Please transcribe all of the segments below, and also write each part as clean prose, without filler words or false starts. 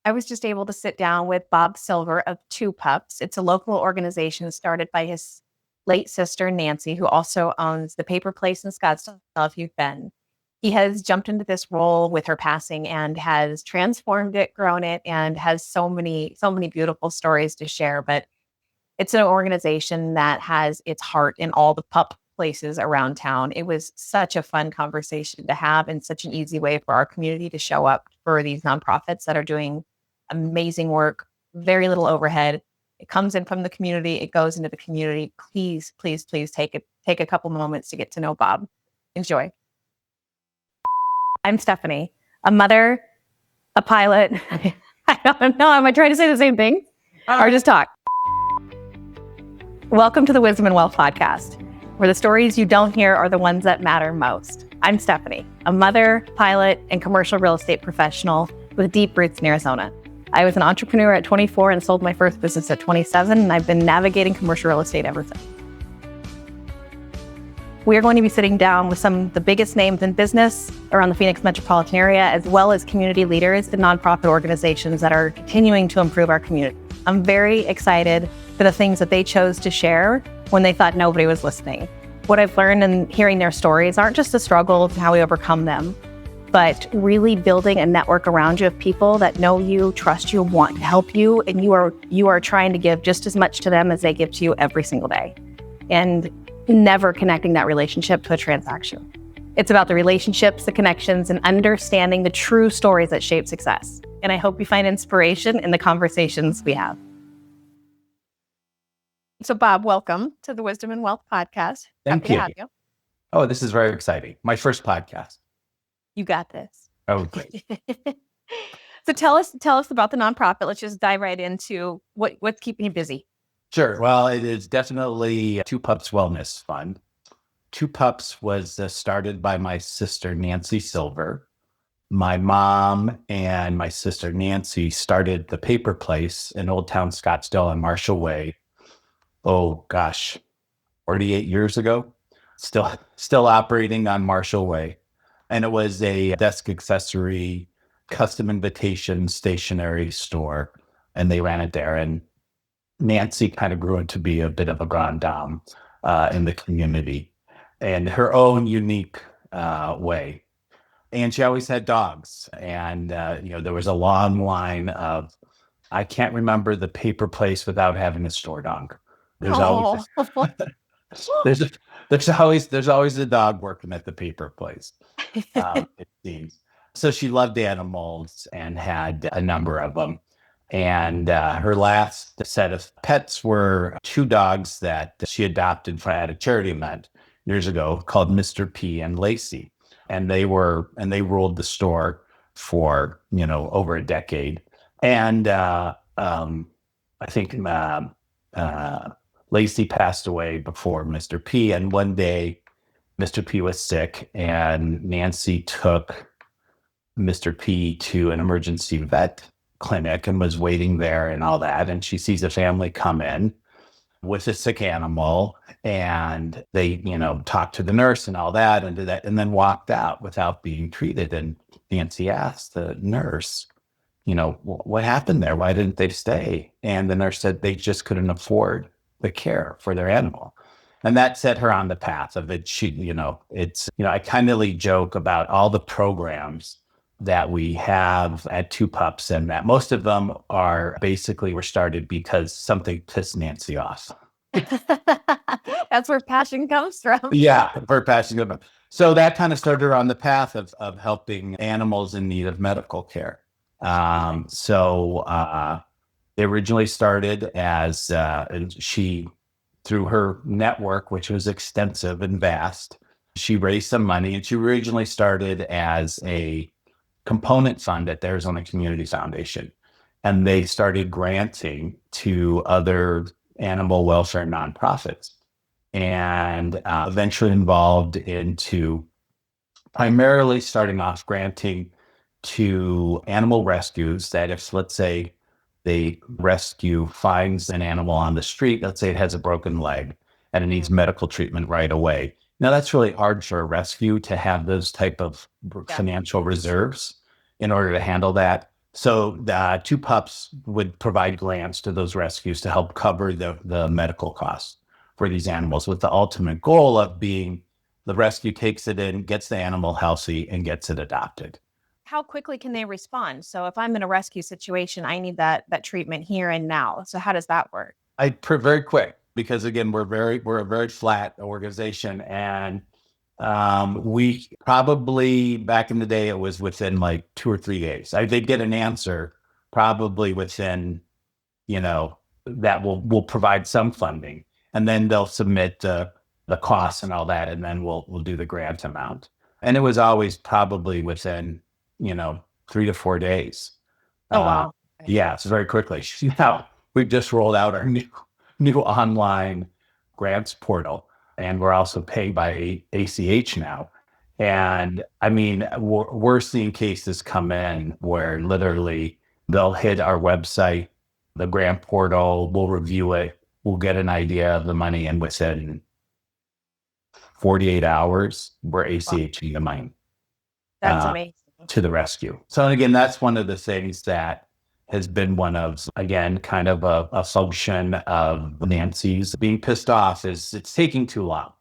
I was just able to sit down with Bob Silver of Two Pups. It's a local organization started by his late sister, Nancy, who also owns the paper place in Scottsdale, if you've been. He has jumped into this role with her passing and has transformed it, grown it, and has so many beautiful stories to share. But it's an organization that has its heart in all the pup places around town. It was such a fun conversation to have and such an easy way for our community to show up for these nonprofits that are doing amazing work, very little overhead. It comes in from the community, it goes into the community. Please, please, please take a couple moments to get to know Bob. Enjoy. I'm Stephanie, a mother, a pilot. I don't know. Am I trying to say the same thing or just talk? Welcome to the Wisdom and Wealth Podcast, where the stories you don't hear are the ones that matter most. I'm Stephanie, a mother, pilot, and commercial real estate professional with deep roots in Arizona. I was an entrepreneur at 24 and sold my first business at 27, and I've been navigating commercial real estate ever since. We are going to be sitting down with some of the biggest names in business around the Phoenix metropolitan area, as well as community leaders and nonprofit organizations that are continuing to improve our community. I'm very excited for the things that they chose to share when they thought nobody was listening. What I've learned in hearing their stories aren't just the struggles and how we overcome them, but really building a network around you of people that know you, trust you, want to help you, and you are trying to give just as much to them as they give to you every single day. And never connecting that relationship to a transaction. It's about the relationships, the connections, and understanding the true stories that shape success. And I hope you find inspiration in the conversations we have. So Bob, welcome to the Wisdom and Wealth Podcast. Thank you. Happy to have you. Oh, this is very exciting. My first podcast. You got this. Oh, great. So tell us about the nonprofit. Let's just dive right into what's keeping you busy. Sure. Well, it is definitely Two Pups Wellness Fund. Two Pups was started by my sister, Nancy Silver. My mom and my sister, Nancy, started the paper place in Old Town Scottsdale on Marshall Way. Oh, gosh, 48 years ago. Still operating on Marshall Way. And it was a desk accessory, custom invitation stationery store. And they ran it there. And Nancy kind of grew into be a bit of a grand dame in the community and her own unique way. And she always had dogs. And, there was a long line of, I can't remember the paper place without having a store dog. There's always, there's always a dog working at the paper place, it seems. So she loved animals and had a number of them. And her last set of pets were two dogs that she adopted at a charity event years ago called Mr. P and Lacey. And they ruled the store for, over a decade. And I think Lacey passed away before Mr. P. And one day Mr. P was sick and Nancy took Mr. P to an emergency vet clinic and was waiting there and all that. And she sees a family come in with a sick animal and they, talk to the nurse and all that and then walked out without being treated. And Nancy asked the nurse, what happened there? Why didn't they stay? And the nurse said they just couldn't afford the care for their animal. And that set her on the path of it. I kindly joke about all the programs that we have at Two Pups, and that most of them were started because something pissed Nancy off. That's where passion comes from. Yeah, her passion comes from. So that kind of started her on the path of helping animals in need of medical care. They originally started as she, through her network, which was extensive and vast, she raised some money, and she originally started as a component fund at the Arizona Community Foundation. And they started granting to other animal welfare nonprofits and eventually involved into primarily starting off granting to animal rescues that if, let's say, the rescue finds an animal on the street, let's say it has a broken leg and it needs medical treatment right away. Now, that's really hard for a rescue to have those type of financial reserves in order to handle that. So the Two Pups would provide grants to those rescues to help cover the medical costs for these animals, with the ultimate goal of being the rescue takes it in, gets the animal healthy, and gets it adopted. How quickly can they respond? So if I'm in a rescue situation, I need that treatment here and now. So how does that work? Very quick, because again, we're a very flat organization, and we probably back in the day it was within like 2 or 3 days. They'd get an answer probably within, that will provide some funding, and then they'll submit the costs and all that, and then we'll do the grant amount. And it was always probably within 3 to 4 days. Oh, Uh, wow. yeah, it's very quickly. Now we've just rolled out our new online grants portal, and we're also paid by ACH now. And I mean, we're seeing cases come in where literally they'll hit our website, the grant portal, we'll review it, we'll get an idea of the money, and within 48 hours, we're Wow. ACHing the money That's amazing. to the rescue. So, and again, that's one of the things that has been one of, again, kind of a function of Nancy's being pissed off is it's taking too long.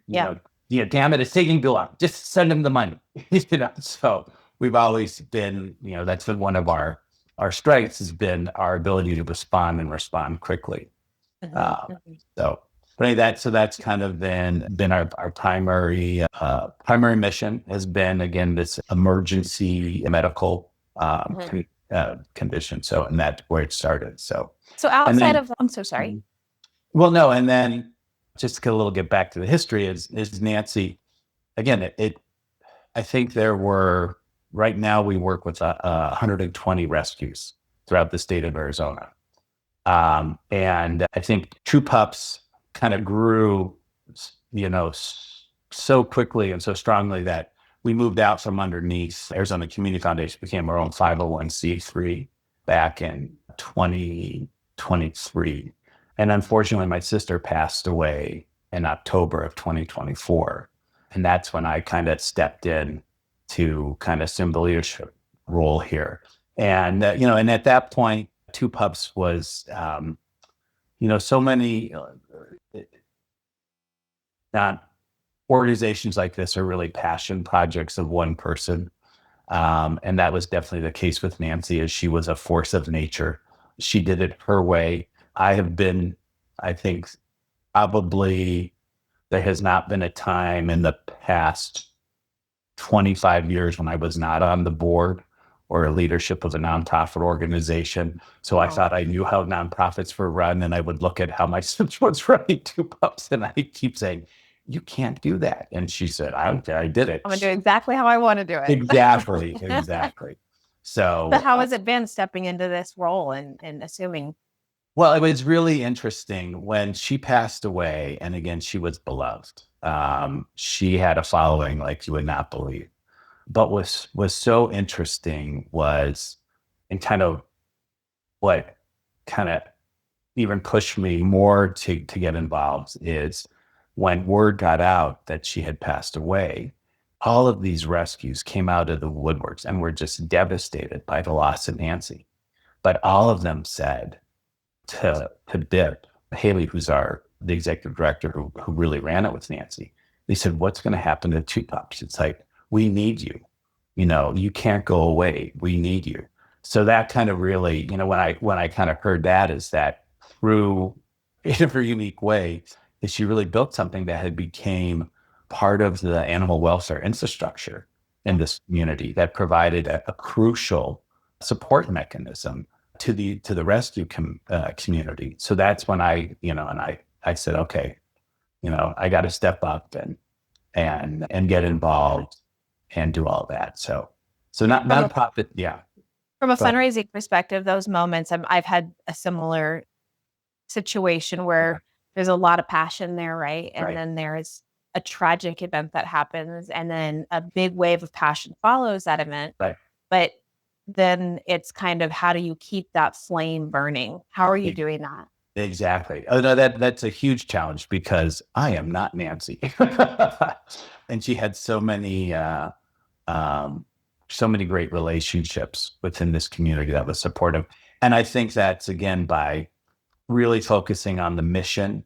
Yeah. Damn it, it's taking too long. Just send them the money. So we've always been, that's been one of our strengths, has been our ability to respond and respond quickly. So, but anyway, so that's kind of been our primary mission has been, again, this emergency medical condition. So, and that's where it started. So outside of, I'm so sorry. Well, no, and then just to get back to the history is Nancy. Again, I think there were, right now we work with 120 rescues throughout the state of Arizona. And I think Two Pups kind of grew, so quickly and so strongly that we moved out from underneath Arizona Community Foundation, became our own 501c3 back in 2023. And unfortunately, my sister passed away in October of 2024. And that's when I kind of stepped in to kind of assume the leadership role here. And, and at that point, Two Pups was, so many, not organizations like this are really passion projects of one person. And that was definitely the case with Nancy, as she was a force of nature. She did it her way. I think probably there has not been a time in the past 25 years when I was not on the board or a leadership of a nonprofit organization. So I thought I knew how nonprofits were run, and I would look at how my sister was running Two Pups, and I keep saying, you can't do that. And she said, I don't care, I did it. I'm going to do exactly how I want to do it. Exactly. So how has it been stepping into this role and assuming? Well, it was really interesting when she passed away. And again, she was beloved. She had a following like you would not believe. But was so interesting was, and kind of what kind of even pushed me more to get involved, is when word got out that she had passed away, all of these rescues came out of the woodworks and were just devastated by the loss of Nancy. But all of them said to Bip, Haley, who's the executive director who really ran it with Nancy, they said, what's going to happen to Two Pups? It's like, we need you. You can't go away. We need you. So that kind of really, when I kind of heard that, is that through, in a very unique way, is she really built something that had became part of the animal welfare infrastructure in this community that provided a crucial support mechanism to the rescue community. So that's when I said, okay, I got to step up and get involved and do all that. So not nonprofit, yeah. From a fundraising perspective, those moments, I've had a similar situation where there's a lot of passion there, right? And then there's a tragic event that happens, and then a big wave of passion follows that event. Right. But then it's kind of, how do you keep that flame burning? How are you doing that? Exactly. Oh no, that's a huge challenge, because I am not Nancy, and she had so many so many great relationships within this community that was supportive. And I think that's, again, by really focusing on the mission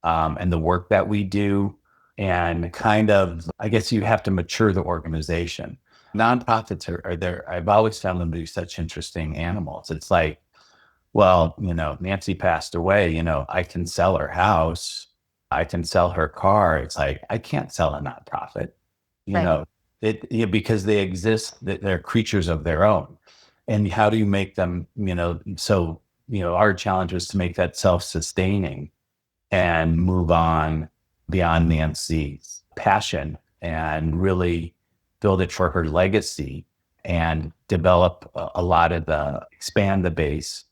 and the work that we do. And kind of, I guess you have to mature the organization. Nonprofits are there. I've always found them to be such interesting animals. It's like, well, Nancy passed away, I can sell her house. I can sell her car. It's like, I can't sell a nonprofit, you Right. know, because they exist, they're creatures of their own. And how do you make them, so, our challenge was to make that self-sustaining and move on beyond Nancy's passion and really build it for her legacy and develop a lot of expand the base,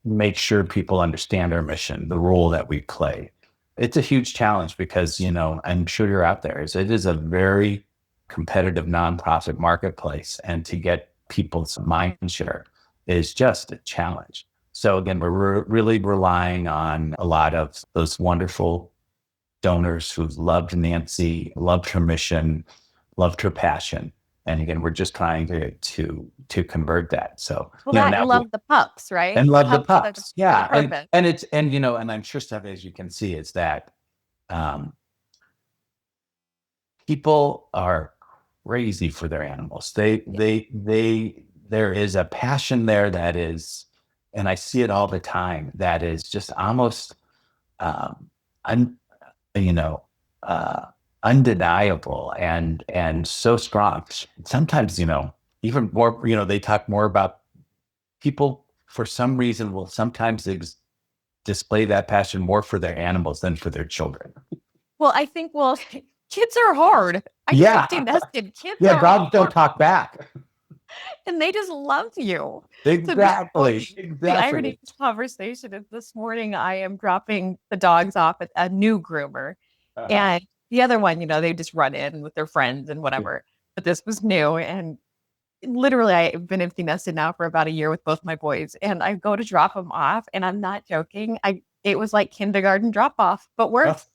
make sure people understand our mission, the role that we play. It's a huge challenge because, I'm sure you're out there. It is a very competitive nonprofit marketplace, and to get people's mind share is just a challenge. So again, we're really relying on a lot of those wonderful donors who loved Nancy, loved her mission, loved her passion. And again, we're just trying to convert that. So, Well, that and now love the pups, right? and love the Pups are pups. the Yeah. purpose. And it's, and I'm sure, Steph, as you can see, is that um, people are crazy for their animals. There is a passion there that is, and I see it all the time, that is just almost, un, you know, uh, undeniable and so strong. Sometimes, even more, they talk more about people for some reason will sometimes display that passion more for their animals than for their children. Well, I think, kids are hard. I Yeah. empty nested. Kids Yeah, are dogs don't hard, talk back. and they just love you. Exactly. The irony Exactly. of this conversation is this morning I am dropping the dogs off at a new groomer. Uh-huh. And the other one, they just run in with their friends and Yeah. whatever. But this was new. And literally, I've been empty nested now for about a year with both my boys. And I go to drop them off, and I'm not joking. It was like kindergarten drop off, but worse.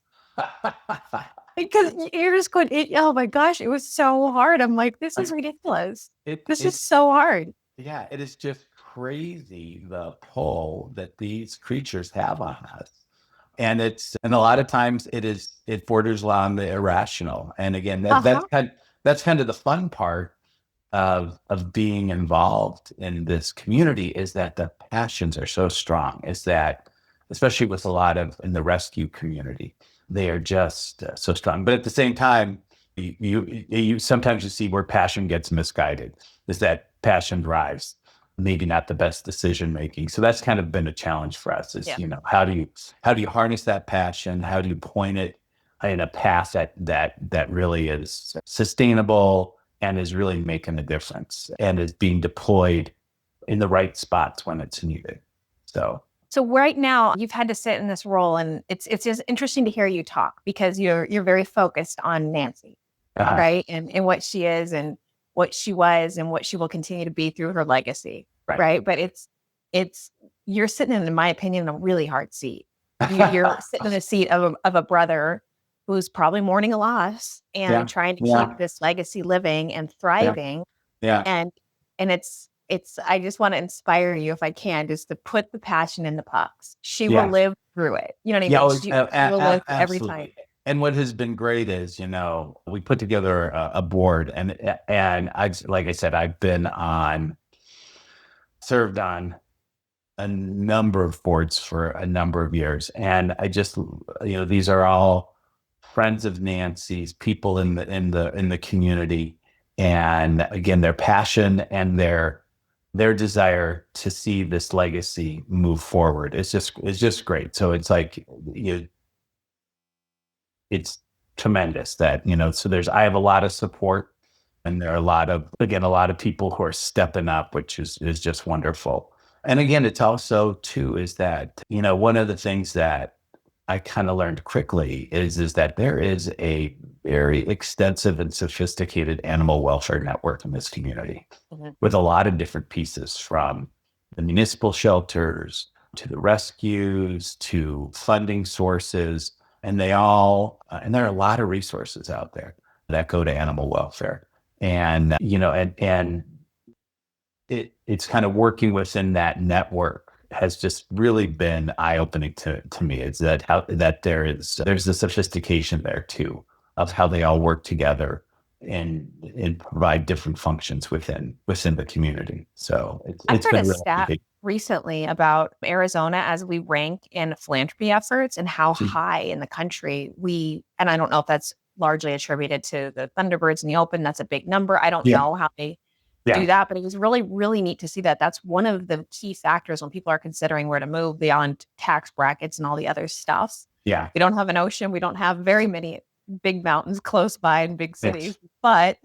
Because you're just going, oh my gosh, it was so hard. I'm like, this is ridiculous. This is It so hard. Yeah, it is just crazy the pull that these creatures have on us. And a lot of times it borders on the irrational. And again, Uh-huh. that's kind of the fun part of being involved in this community, is that the passions are so strong, is that especially with a lot of in the rescue community, they are just so strong. But at the same time, you sometimes you see where passion gets misguided, is that passion drives maybe not the best decision making. So that's kind of been a challenge for us, is, Yeah. how do you harness that passion? How do you point it in a path that really is sustainable and is really making a difference and is being deployed in the right spots when it's needed. So right now you've had to sit in this role, and it's just interesting to hear you talk because you're very focused on Nancy, uh, right? And what she is and what she was and what she will continue to be through her legacy, right. right? But it's you're sitting in my opinion, a really hard seat. You're sitting in the seat of a brother who's probably mourning a loss and Yeah. trying to Yeah. keep this legacy living and Yeah. thriving. Yeah. And it's I just want to inspire you, if I can, just to put the passion in the pucks. She will Yeah. live through it. You know what I Yeah. mean? She will live every time. Absolutely. And what has been great is, we put together a board, and like I said, I've served on a number of boards for a number of years. And I just, these are all friends of Nancy's, people in the community. And again, their passion and their desire to see this legacy move forward. It's just great. So it's like, it's tremendous that, so I have a lot of support, and there are a lot of people who are stepping up, which is just wonderful. And again, it's also too, is that, one of the things that I kind of learned quickly is that there is a very extensive and sophisticated animal welfare network in this community, Mhm. with a lot of different pieces, from the municipal shelters to the rescues to funding sources. And and there are a lot of resources out there that go to animal welfare. And, and it's kind of working within that network has just really been eye-opening to me. Is that how that there's the sophistication there too of how they all work together and provide different functions within the community. So I've it's heard a been really stat big. recently about Arizona as we rank in philanthropy efforts and how high in the country and I don't know if that's largely attributed to the Thunderbirds in the Open. That's a big number. I don't Yeah, know how they do yeah, that, but it was really, really neat to see that. That's one of the key factors when people are considering where to move beyond tax brackets and all the other stuff. yeah. We don't have an ocean. We don't have very many big mountains close by in big cities, It's but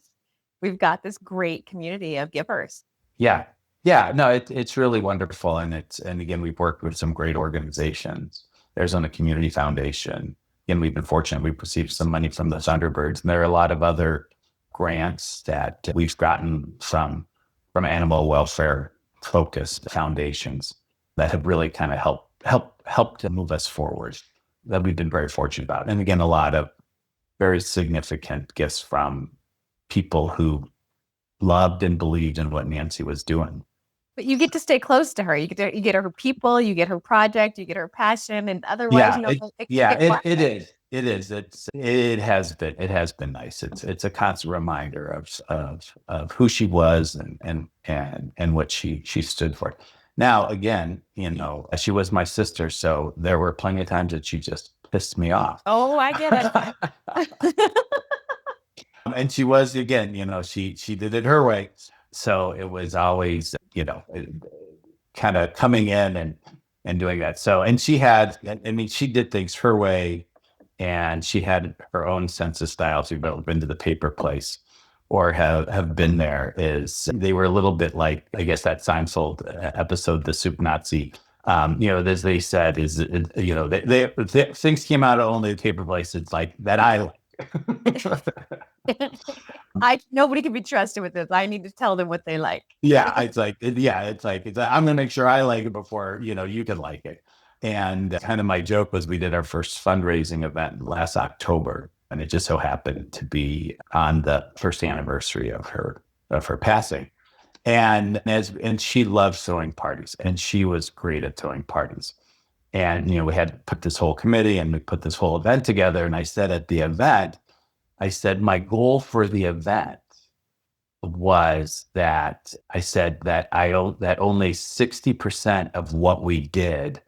we've got this great community of givers. Yeah. Yeah. No, it's really wonderful. And again, we've worked with some great organizations. There's on a community foundation. Again, we've been fortunate. We've received some money from the Thunderbirds, and there are a lot of other grants that we've gotten from animal welfare focused foundations that have really kind of helped to move us forward that we've been very fortunate about. And again, a lot of very significant gifts from people who loved and believed in what Nancy was doing. But you get to stay close to her. You get her people, you get her project, you get her passion, and otherwise, Yeah, it can get quiet. it is. It is. It has been nice. It's a constant reminder of who she was and what she stood for. Now, again, she was my sister, so there were plenty of times that she just pissed me off. Oh, I get it. And she was, again, she did it her way. So it was always, kind of coming in and doing that. So, and she had, I mean, she did things her way, and she had her own sense of style. If you've ever been to the paper place or have been there, is they were a little bit like, I guess, that Seinfeld episode, The Soup Nazi. As they said, things came out of only the paper place. It's like that I Nobody can be trusted with this. I need to tell them what they like. Yeah, I'm gonna make sure I like it before you can like it. And kind of my joke was we did our first fundraising event last October, and it just so happened to be on the first anniversary of her passing. And she loved throwing parties, and she was great at throwing parties. And we had put this whole committee and we put this whole event together. And I said at the event, my goal for the event was that I said that that only 60% of what we did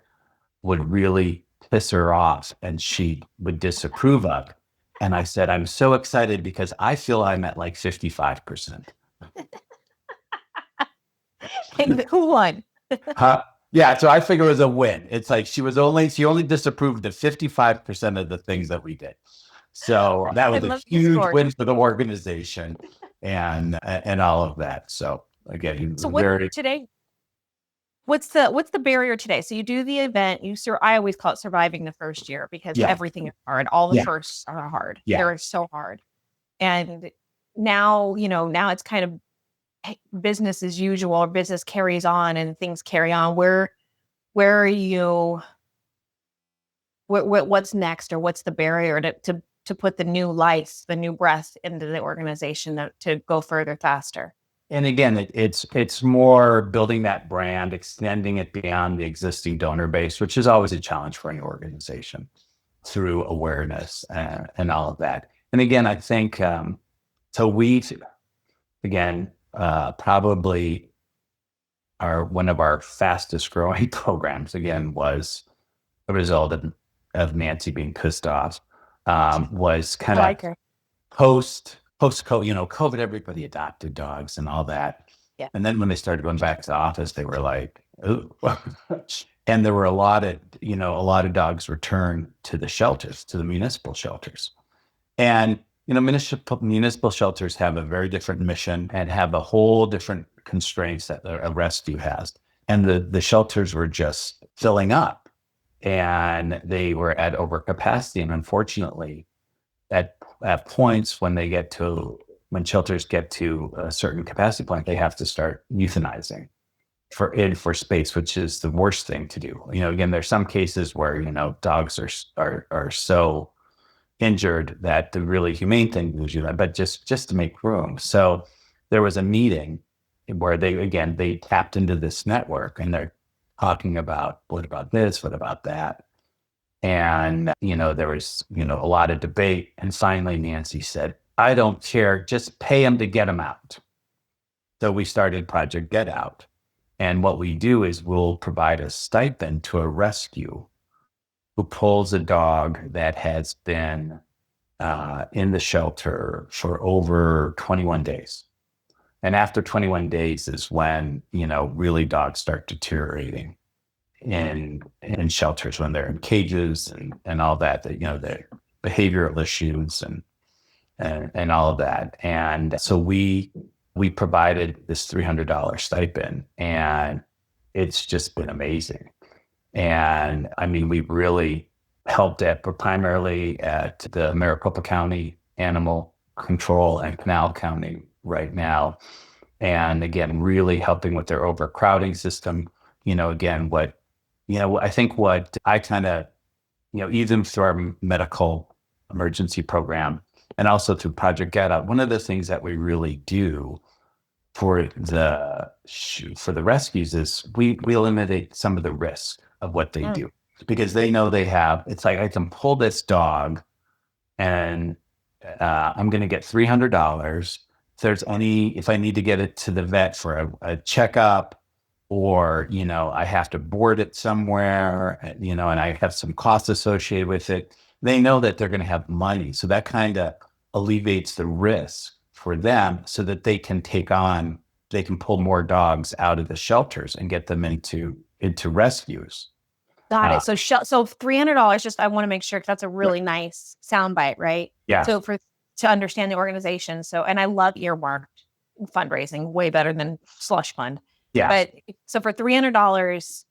would really piss her off and she would disapprove of. And I said, I'm so excited because I feel I'm at like 55%. And who won? Yeah, so I figure it was a win. It's like she only disapproved of 55% of the things that we did. So that was a huge win for the organization and all of that. So again, today? What's the barrier today? So you do the event. I always call it surviving the first year because everything is hard. All the firsts are hard. Yeah. They're so hard. And now it's kind of business as usual, or business carries on and things carry on. Where are you? What's next, or what's the barrier to put the new life, the new breath into the organization to go further faster? And again, it's more building that brand, extending it beyond the existing donor base, which is always a challenge for any organization through awareness and all of that. And again, I think probably one of our fastest growing programs, again, was a result of Nancy being pissed off. Was kind of post COVID, everybody adopted dogs and all that. Yeah. And then when they started going back to the office, they were like, ooh. And there were a lot of dogs returned to the shelters, to the municipal shelters. And, municipal shelters have a very different mission and have a whole different constraints that a rescue has. And the shelters were just filling up. And they were at overcapacity. And unfortunately, at points when shelters get to a certain capacity point, they have to start euthanizing for space, which is the worst thing to do. Again, there's some cases where, dogs are so injured that the really humane thing was do that, but just to make room. So there was a meeting where they tapped into this network and they're talking about what about this, what about that. And, there was, a lot of debate. And finally, Nancy said, I don't care, just pay them to get them out. So we started Project Get Out. And what we do is we'll provide a stipend to a rescue who pulls a dog that has been in the shelter for over 21 days. And after 21 days is when, really dogs start deteriorating in shelters, when they're in cages and all that, the behavioral issues and all of that. And so we provided this $300 stipend, and it's just been amazing. And I mean, we really helped primarily at the Maricopa County Animal Control and Pinal County right now. And again, really helping with their overcrowding system. Again, I think what I kind of, even through our medical emergency program and also through Project Get Out, one of the things that we really do for the rescues is we eliminate some of the risk of what they do, because they know it's like, I can pull this dog and I'm going to get $300. If I need to get it to the vet for a checkup, or, I have to board it somewhere, and I have some costs associated with it, they know that they're going to have money. So that kind of alleviates the risk for them, so that they can pull more dogs out of the shelters and get them into rescues. Got it. So $300, just, I want to make sure, because that's a really nice soundbite, right? Yeah. So to understand the organization. So, and I love earmarked fundraising, way better than slush fund. Yeah. But so for $300,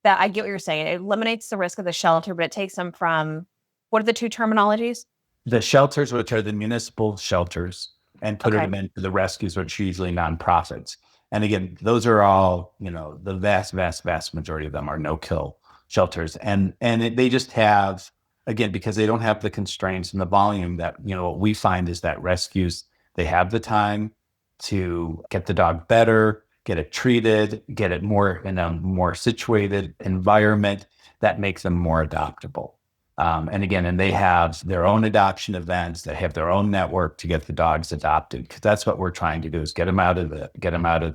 that, I get what you're saying. It eliminates the risk of the shelter, but it takes them from, what are the two terminologies? The shelters, which are the municipal shelters, and put them into the rescues, which are usually nonprofits. And again, those are all, the vast, vast, vast majority of them are no-kill shelters. And they just have, again, because they don't have the constraints and the volume that, what we find is that rescues, they have the time to get the dog better, get it treated, get it more in a more situated environment that makes them more adoptable. And they have their own adoption events. They have their own network to get the dogs adopted, because that's what we're trying to do, is get them out of the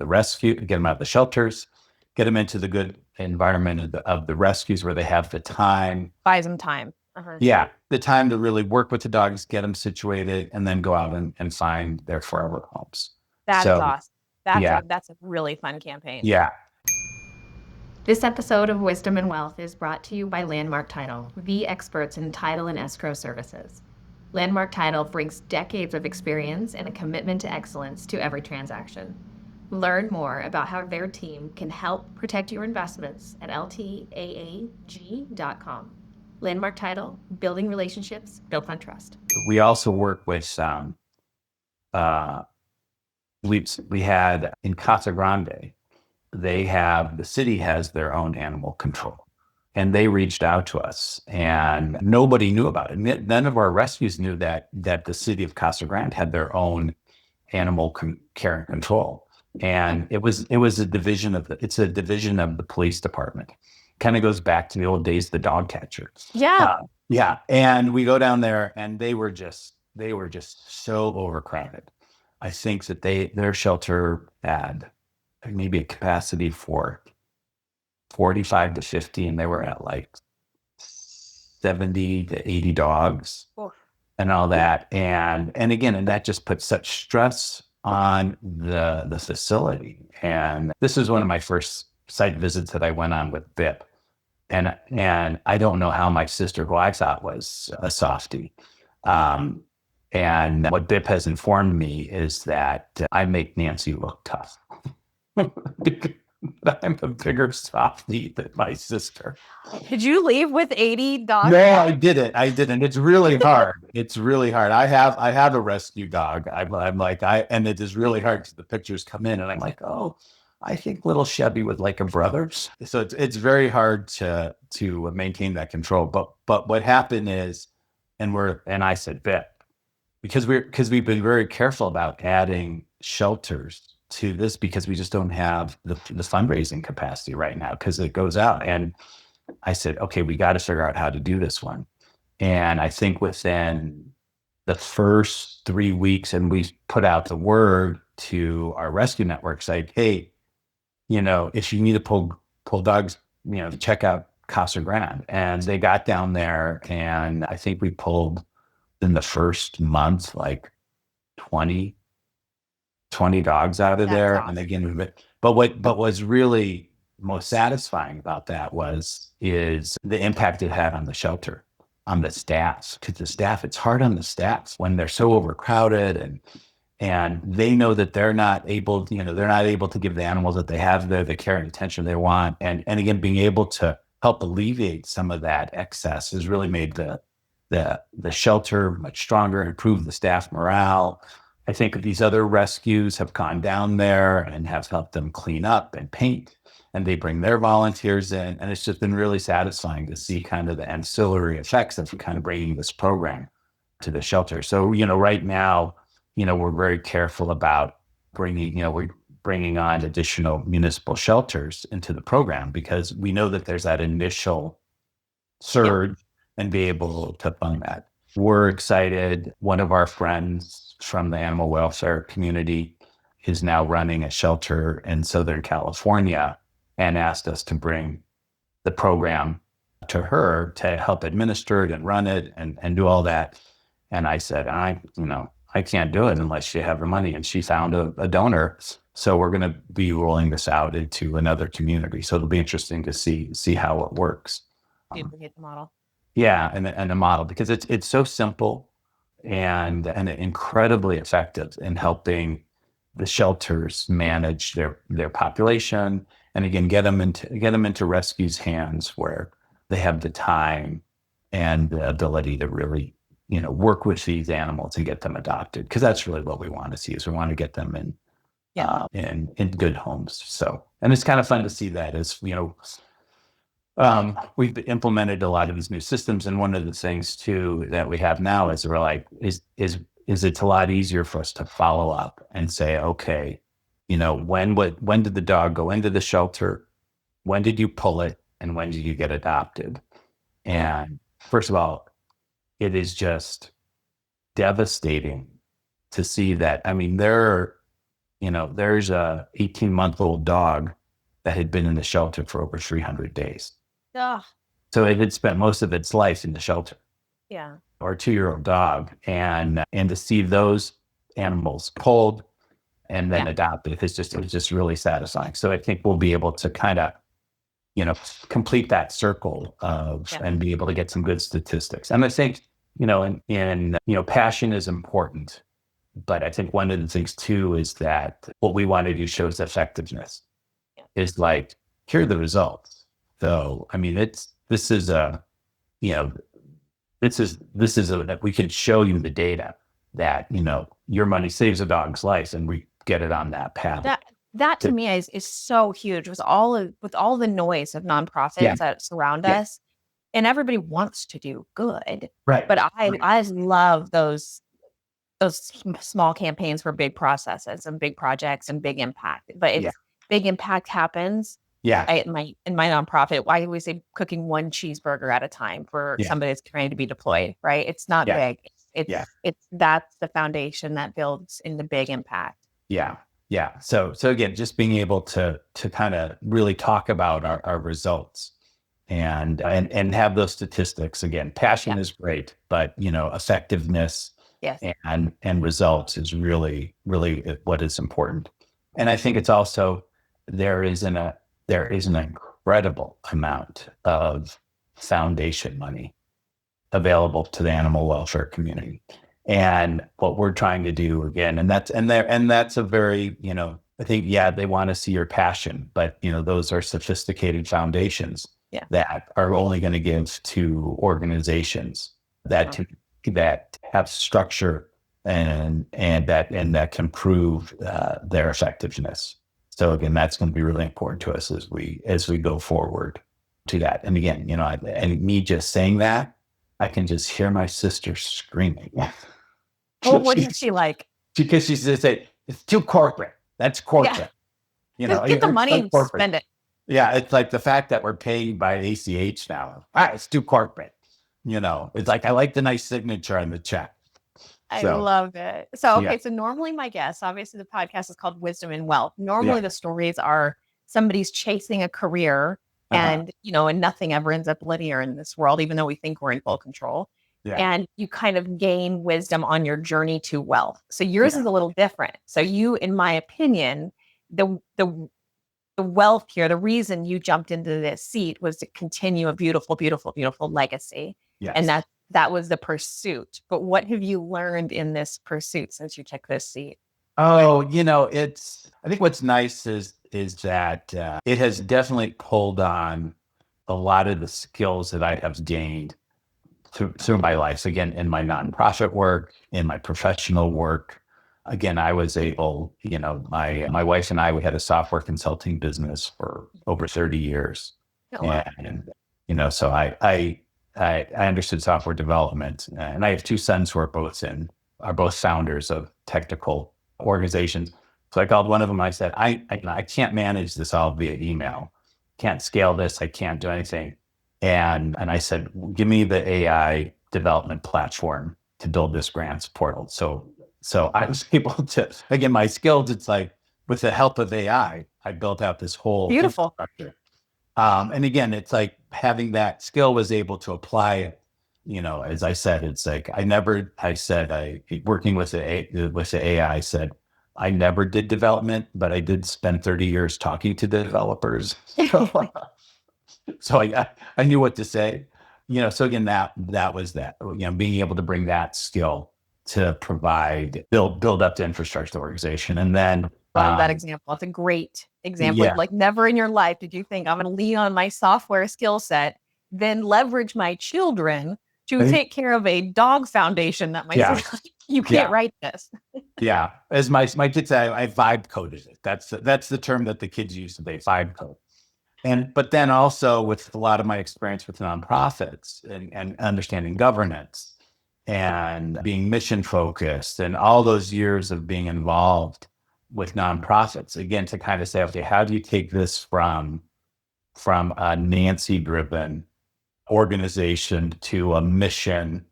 rescue, get them out of the shelters, get them into the good environment of the rescues, where they have the time. Buys them time. Uh-huh. Yeah, the time to really work with the dogs, get them situated, and then go out and find their forever homes. That's awesome. That's a really fun campaign. Yeah. This episode of Wisdom and Wealth is brought to you by Landmark Title, the experts in title and escrow services. Landmark Title brings decades of experience and a commitment to excellence to every transaction. Learn more about how their team can help protect your investments at ltaag.com. Landmark Title, building relationships built on trust. We also work with we had in Casa Grande, the city has their own animal control, and they reached out to us, and nobody knew about it. None of our rescues knew that the city of Casa Grande had their own animal care and control. And it was a division of the police department. Kind of goes back to the old days, the dog catcher. Yeah. Yeah. And we go down there, and they were just so overcrowded. I think that their shelter had maybe a capacity for 45 to 50, and they were at like 70 to 80 dogs and all that. And that just put such stress on the facility. And this is one of my first site visits that I went on with BIP. And I don't know how my sister, who I thought was a softie, and what BIP has informed me is that I make Nancy look tough. I'm a bigger softie than my sister. Did you leave with 80 dogs? No, I didn't. It's really hard. It's really hard. I have a rescue dog. And it is really hard because the pictures come in, and I'm like, oh, I think little Chevy would like a brother. So it's very hard to maintain that control. But what happened is, And I said, bet, because we've been very careful about adding shelters to this because we just don't have the fundraising capacity right now because it goes out. And I said, okay, we got to figure out how to do this one. And I think within the first 3 weeks, and we put out the word to our rescue network saying, hey, if you need to pull dogs, check out Casa Grande. And they got down there, and I think we pulled in the first month like 20 dogs out of That's there. awesome. And again, but what was really most satisfying about that is the impact it had on the shelter, on the staff, because the staff, it's hard on the staff when they're so overcrowded and they know that they're not able to give the animals that they have there the care and attention they want. And again, being able to help alleviate some of that excess has really made the shelter much stronger, improved the staff morale. I think these other rescues have gone down there and have helped them clean up and paint, and they bring their volunteers in. And it's just been really satisfying to see kind of the ancillary effects of kind of bringing this program to the shelter. So, right now, we're very careful about we're bringing on additional municipal shelters into the program because we know that there's that initial surge and be able to fund that. We're excited. One of our friends from the animal welfare community is now running a shelter in Southern California and asked us to bring the program to her to help administer it and run it and do all that. And I said, I can't do it unless you have the money. And she found a donor. So we're going to be rolling this out into another community. So it'll be interesting to see how it works. Duplicate the model. Yeah, and a model, because it's so simple and incredibly effective in helping the shelters manage their population, and again get them into rescue's hands where they have the time and the ability to really work with these animals and get them adopted, because that's really what we want to see. Is we want to get them in good homes. So, and it's kind of fun to see that as we've implemented a lot of these new systems, and one of the things too that we have now is we're like, is it's a lot easier for us to follow up and say, okay, when did the dog go into the shelter? When did you pull it? And when did you get adopted? And first of all, it is just devastating to see that. I mean, there's a 18-month-old dog that had been in the shelter for over 300 days. Ugh. So it had spent most of its life in the shelter. Yeah. Or a 2-year-old dog. And to see those animals pulled and then adopted, it was just really satisfying. So I think we'll be able to kind of, complete that circle of and be able to get some good statistics. And I think, passion is important. But I think one of the things too is that what we want to do shows effectiveness. Is like, here are the results. So, I mean, this is that we can show you the data that, your money saves a dog's life, and we get it on that path. That to me is so huge with all the noise of nonprofits that surround us, and everybody wants to do good. Right. But I love those small campaigns for big processes and big projects and big impact. But if big impact happens, in my nonprofit, why do we say cooking one cheeseburger at a time for somebody that's trying to be deployed, right? It's not big. It's that's the foundation that builds in the big impact. Yeah. Yeah. So again, just being able to kind of really talk about our results and have those statistics. Again, passion is great, but effectiveness and results is really, really what is important. And I think it's also, there is an incredible amount of foundation money available to the animal welfare community. And what we're trying to do again, and that's a very, I think, they want to see your passion, but those are sophisticated foundations that are only going to give to organizations that have structure and that can prove their effectiveness. So again, that's going to be really important to us as we go forward to that. And again, and me just saying that I can just hear my sister screaming. Oh, what is she like? Because she just said, it's too corporate. That's Yeah, corporate. just get the It's money like and corporate. spend it. Yeah, it's like the fact that we're paid by ACH now. It's too corporate. It's like, I like the nice signature on the check. I So, love it. So, yeah. okay. So normally my guests, obviously the podcast is called Wisdom and Wealth. Yeah. Normally the stories are somebody's chasing a career and, and nothing ever ends up linear in this world, even though we think we're in full control. Yeah. And you kind of gain wisdom on your journey to wealth. So yours is a little different. So you, in my opinion, the wealth here, the reason you jumped into this seat was to continue a beautiful, beautiful, beautiful legacy. Yes. And that was the pursuit. But what have you learned in this pursuit since you took this seat? Oh, I think what's nice is that it has definitely pulled on a lot of the skills that I have gained through my life. So again, in my nonprofit work, in my professional work, again, I was able, my wife and I, we had a software consulting business for over 30 years. Oh, wow. And, so I understood software development, and I have two sons who are both founders of technical organizations. So I called one of them. I said, I can't manage this all via email. Can't scale this. I can't do anything. And I said, give me the AI development platform to build this grants portal. So I was able to, again, my skills, it's like with the help of AI, I built out this whole Beautiful infrastructure. And again, it's like having that skill was able to apply it. As I said, it's like, working with the AI, I said, I never did development, but I did spend 30 years talking to the developers. So I knew what to say, so again, that was that, being able to bring that skill to build up the infrastructure of the organization. And then love that example. It's a great example. Yeah. Like never in your life did you think I'm going to lean on my software skill set, then leverage my children to take care of a dog foundation that my sister, you can't write this. Yeah. As my kids say, I vibe coded it. That's the term that the kids use today, vibe code. But then also with a lot of my experience with nonprofits and understanding governance and being mission focused and all those years of being involved with nonprofits, again, to kind of say, okay, how do you take this from a Nancy driven organization to a mission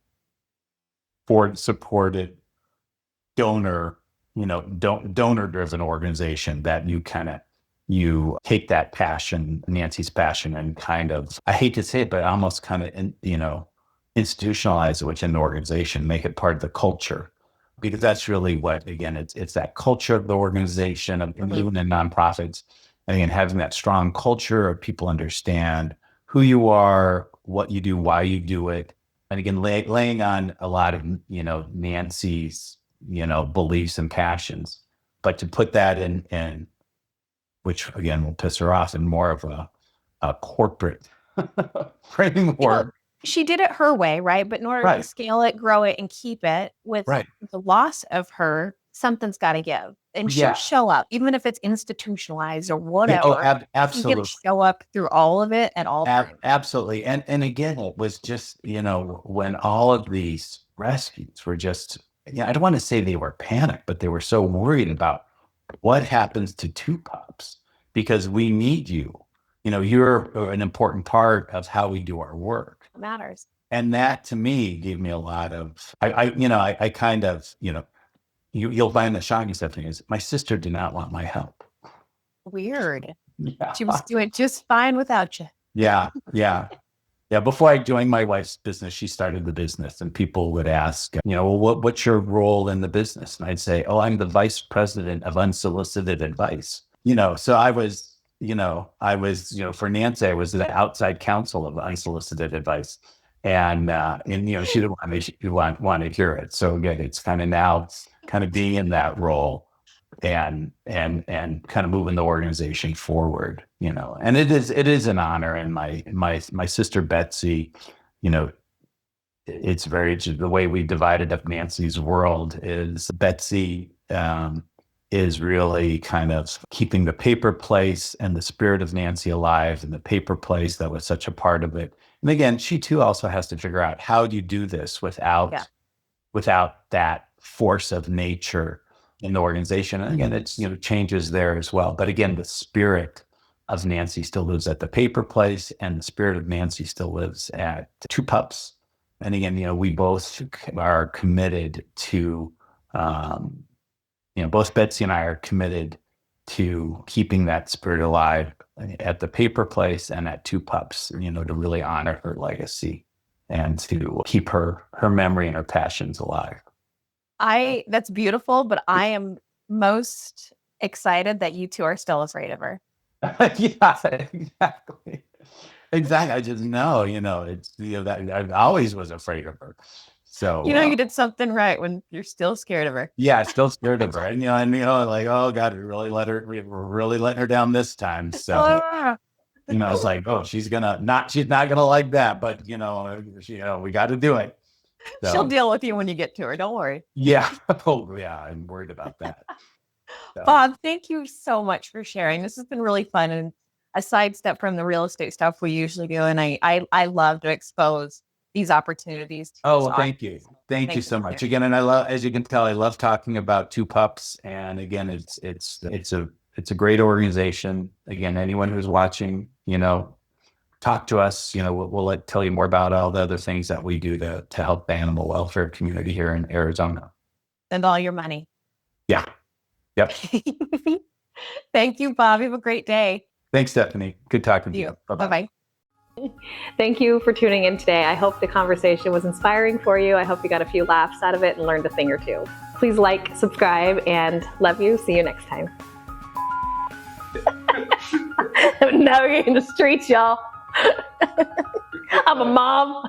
board supported donor driven organization that you take that passion, Nancy's passion, and kind of, I hate to say it, but almost kind of, institutionalize it within the organization, make it part of the culture, because that's really what, again, it's that culture of the organization, of even in nonprofits, and again, having that strong culture of people understand who you are, what you do, why you do it. And again, laying on a lot of, Nancy's, beliefs and passions, but to put that in which again will piss her off, in more of a corporate framework. She did it her way, right? But in order to scale it, grow it, and keep it, with the loss of her, something's got to give. And she'll show up, even if it's institutionalized or whatever. Oh, absolutely. She can show up through all of it at all times. Absolutely. And again, it was just, when all of these rescues were just, I don't want to say they were panicked, but they were so worried about what happens to Two Pups, because we need you. You're an important part of how we do our work. It matters. And that to me gave me a lot of, I kind of, you'll find the shocking stuff is my sister did not want my help. Weird. Yeah. She was doing just fine without you. Yeah. Before I joined my wife's business, she started the business, and people would ask, well, what's your role in the business? And I'd say, oh, I'm the vice president of unsolicited advice. So I was, for Nancy, I was the outside counsel of unsolicited advice. And she didn't want to hear it. So again, it's kind of now kind of being in that role and kind of moving the organization forward, and it is an honor. And my sister Betsy, it's the way we divided up Nancy's world is Betsy is really kind of keeping the paper place and the spirit of Nancy alive, and the paper place that was such a part of it. And again, she too also has to figure out, how do you do this without Yeah. that force of nature in the organization? And again, it's, changes there as well. But again, the spirit of Nancy still lives at the paper place, and the spirit of Nancy still lives at Two Pups. And again, we both are committed to, both Betsy and I are committed to keeping that spirit alive at the paper place and at Two Pups, to really honor her legacy and to keep her memory and her passions alive. That's beautiful, but I am most excited that you two are still afraid of her. Yeah, exactly. Exactly. I just know, it's, that I always was afraid of her. So, You did something right when you're still scared of her. yeah, still scared of her. And, like, oh God, we're really letting her down this time. So, it's like, oh, she's not gonna like that, but we got to do it. So, She'll deal with you when you get to her. Don't worry. yeah. Oh yeah, I'm worried about that. So. Bob, thank you so much for sharing. This has been really fun and a sidestep from the real estate stuff we usually do. And I love to expose these opportunities. Oh, well, thank you. Thank you so much. Again, and I love, as you can tell, I love talking about Two Pups. And again, it's a great organization. Again, anyone who's watching, talk to us. We'll tell you more about all the other things that we do to help the animal welfare community here in Arizona. And all your money. Yeah. Yep. Thank you, Bob. Have a great day. Thanks, Stephanie. Good talking to you. Bye-bye. Thank you for tuning in today. I hope the conversation was inspiring for you. I hope you got a few laughs out of it and learned a thing or two. Please like, subscribe, and love you. See you next time. Now you're in the streets, y'all. I'm a mom.